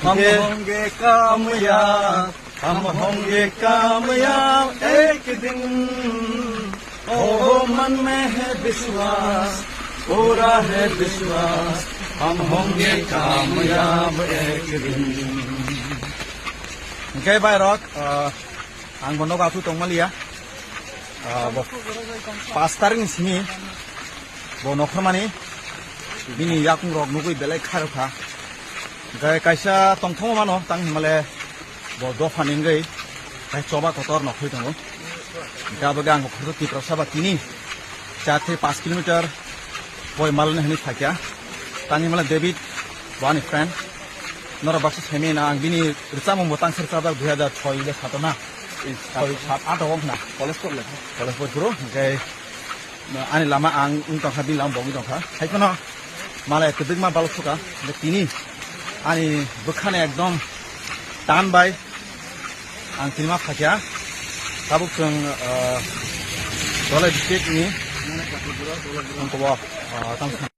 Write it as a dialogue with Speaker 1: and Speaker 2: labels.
Speaker 1: हम होंगे कामयाब, हम होंगे कामयाब एक दिन। ओ मन में है विश्वास, पूरा है विश्वास, हम होंगे कामयाब एक दिन। Okay, bye rock. Ang bono ka tutong malia. Pastaring sini. Bono khamani. Bini yakung rock nugui belai kharuka. Okay, kaisa tongthong mano tang male bo do faning gai. Kai coba kotor nokhui tango. Gabe gang ko ti prasaba tini. 4-5 kilometer boy malne hini thakya. Tani mala David one friend. नरा box semi ना बिनी रिचा मो मोतां सरकाबा 2006 ले सातना 7-8 home ना college पुरो okay आनि लामा आं उनका खाबि लाम बंगि दंखा हाइखनो मालाय कदिगमा बालसुका तिनी आनि बखाने एकदम टान बाय आं तिमा फाकिया काबुक जों दले डिस्ट्रिक्ट नि अंकबा